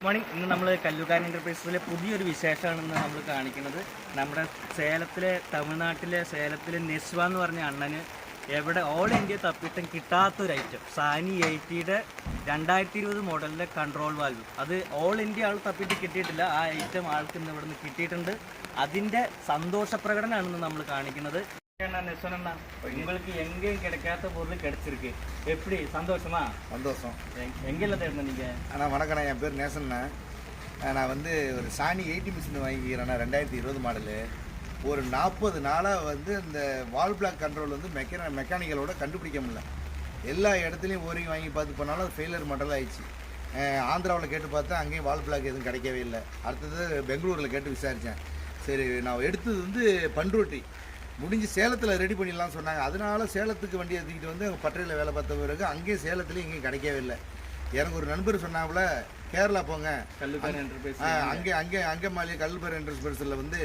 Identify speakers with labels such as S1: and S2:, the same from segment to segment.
S1: Morning. ഇന്ന് നമ്മൾ കല്ലുകാരൻ എൻ്റർപ്രൈസസിലെ പുതിയൊരു വിശേഷമാണ് ഇന്ന് നമ്മൾ കാണിക്കുന്നത്. നമ്മുടെ തമിഴ്നാട്ടിലെ സേലത്തിലെ നെസ്വ എന്ന് പറഞ്ഞ അണ്ണന് എവിടെ ഓൾ ഇന്ത്യ തപ്പിട്ടും കിട്ടാത്തൊരു ഐറ്റം സാനി 80യുടെ 2020 മോഡലിലെ കൺട്രോൾ വാൽവ്. അത് ഓൾ ഇന്ത്യ ആൾ തപ്പിട്ട് കിട്ടിയിട്ടില്ല. ആ ഐറ്റം ആൾക്ക് ഇന്ന് ഇവിടെ നിന്ന് കിട്ടിയിട്ടുണ്ട്. അതിൻ്റെ സന്തോഷ പ്രകടനമാണ് നമ്മൾ കാണിക്കുന്നത്. நெஸ்வனா உங்களுக்கு எங்கேயும் கிடைக்காத பொருள் கிடைச்சிருக்கு. எப்படி சந்தோஷமா?
S2: சந்தோஷம்.
S1: எங்கெல்லாம் தேடணும் நீங்கள்?
S2: ஆனால் வணக்கண்ணா, என் பேர் நேசண்ணா. நான் வந்து ஒரு சாணி 80 மிஷின் வாங்கிக்கிறேன்னா 2020 மாடலு. ஒரு 40 நாளாக வந்து இந்த வால் பிளாக் கண்ட்ரோல் வந்து மெக்கானிக்கலோட கண்டுபிடிக்க முடியல. எல்லா இடத்துலையும் ஓரிங் வாங்கி பார்த்து போனாலும் அது ஃபெயிலியர் மாடல் ஆயிடுச்சு. ஆந்திராவில் கேட்டு பார்த்தா அங்கேயும் வால் பிளாக் எதுவும் கிடைக்கவே இல்லை. அடுத்தது பெங்களூரில் கேட்டு விசாரித்தேன். சரி, நான் எடுத்தது வந்து பண்ருட்டி முடிஞ்சு சேலத்தில் ரெடி பண்ணிடலாம் சொன்னாங்க. அதனால சேலத்துக்கு வண்டி எடுத்துக்கிட்டு வந்து பட்டறையில் வேலை பார்த்த பிறகு அங்கேயும் சேலத்துலேயும் இங்கேயும் கிடைக்கவே இல்லை. எனக்கு ஒரு நண்பர் சொன்னாப்புல, கேரளா போங்க, அங்கே மாலிய கல்லுபர் என்டர்பிரைஸில் வந்து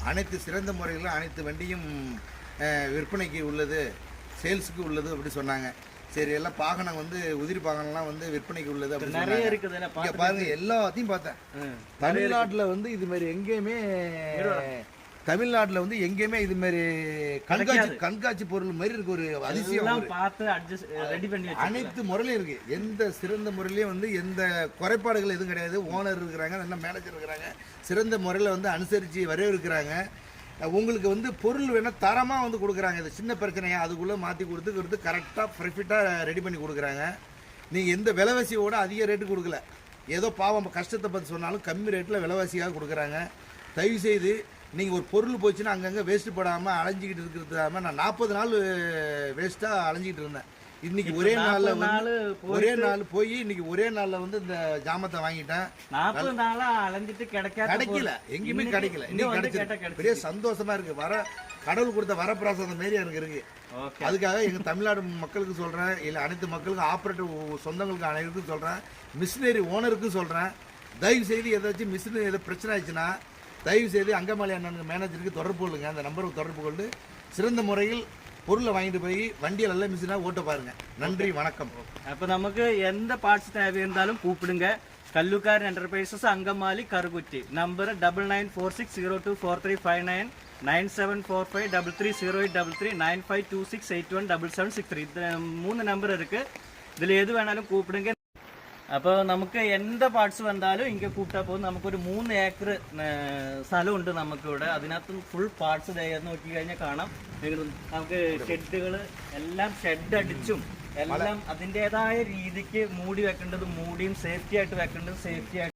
S2: அனைத்து சிறந்த முறையில் அனைத்து வண்டியும் விற்பனைக்கு உள்ளது, சேல்ஸுக்கு உள்ளது அப்படி சொன்னாங்க. சரி, எல்லாம் பாகனம் வந்து உதிரி பாகனம்லாம் வந்து விற்பனைக்கு உள்ளது அப்படி நிறைய இருக்குது. இங்கே பாருங்க, எல்லாத்தையும் பார்த்தேன். தமிழ்நாட்டில் வந்து இது மாதிரி எங்கேயுமே இது மாதிரி கண்காட்சி பொருள் மாதிரி இருக்கு. ஒரு அதிசயம். அனைத்து முறையிலும் இருக்கு. எந்த சிறந்த முறையிலையும் வந்து எந்த குறைபாடுகள் எதுவும் கிடையாது. ஓனர் இருக்கிறாங்க, நல்ல மேனேஜர் இருக்கிறாங்க, சிறந்த முறையில் வந்து அனுசரித்து வரவேற்கிறாங்க. உங்களுக்கு வந்து பொருள் வேணால் தரமாக வந்து கொடுக்குறாங்க. இது சின்ன பிரச்சனையா அதுக்குள்ளே மாற்றி கொடுத்து கரெக்டாக பர்ஃபெக்டாக ரெடி பண்ணி கொடுக்குறாங்க. நீங்கள் எந்த விலைவாசியோட அதிக ரேட்டு கொடுக்கல. ஏதோ பாவம் கஷ்டத்தை பற்றி சொன்னாலும் கம்மி ரேட்டில் விலைவாசியாக கொடுக்குறாங்க. தயவுசெய்து நீங்கள் ஒரு பொருள் போச்சுன்னா அங்கங்கே வேஸ்ட்டு போடாமல் அலைஞ்சிக்கிட்டு இருக்கிறதாம நான் 40 நாள் வேஸ்ட்டாக அலைஞ்சிக்கிட்டு இருந்தேன். இன்னைக்கு ஒரே நாள் போய் இன்னைக்கு ஒரே நாளில் வந்து இந்த ஜாமத்தை வாங்கிட்டேன்.
S1: 40 நாளாக அலைஞ்சிட்டு
S2: கிடைக்கல, எங்கேயுமே கிடைக்கல. இன்னைக்கு கிடைச்சிருக்கு. பெரிய சந்தோஷமா இருக்கு. கடவுள் கொடுத்த வரப்பிரசாதம் மாரி எனக்கு இருக்கு. அதுக்காக எங்கள் தமிழ்நாடு மக்களுக்கு சொல்கிறேன், இல்லை அனைத்து மக்களுக்கும், ஆப்ரேட்டர் சொந்தங்களுக்கு அனைவருக்கும் சொல்கிறேன், மிஷினரி ஓனருக்கும் சொல்கிறேன், தயவு செய்து ஏதாச்சும் மிஷினரி எதாவது பிரச்சனை ஆயிடுச்சுன்னா தயவு செய்து அங்கமாலி அண்ணனுக்கு மேனேஜருக்கு தொடர்பு கொள்ளுங்க. அந்த நம்பருக்கு தொடர்பு கொண்டு சிறந்த முறையில் பொருளை வாங்கிட்டு போய் வண்டியை நல்ல மிஷினாக ஓட்ட பாருங்க. நன்றி, வணக்கம்.
S1: அப்போ நமக்கு எந்த பார்ட்ஸ் தேவை இருந்தாலும் கூப்பிடுங்க. கல்லுக்காரன் என்டர்பிரைசஸ், அங்கமாலி, கருகுச்சி. நம்பர் 9946024359, 9745330833, 9526817763. இது 3 நம்பர் இருக்கு. இதில் எது வேணாலும் கூப்பிடுங்க. അപ്പോൾ നമുക്ക് എന്ത് പാർട്സ് വന്നാലും ഇങ്ങനെ കൂട്ടാൻ പോകും. നമുക്കൊരു 3 ഏക്കർ സ്ഥലമുണ്ട് നമുക്കിവിടെ. അതിനകത്ത് ഫുൾ പാർട്സ് നോക്കി കഴിഞ്ഞാൽ കാണാം. നമുക്ക് ഷെഡുകൾ എല്ലാം ഷെഡ് അടിച്ചും എല്ലാം അതിൻ്റെതായ രീതിക്ക് മൂടി വെക്കേണ്ടത് മൂടിയും സേഫ്റ്റി ആയിട്ട് വെക്കേണ്ടത് സേഫ്റ്റി ആയിട്ട്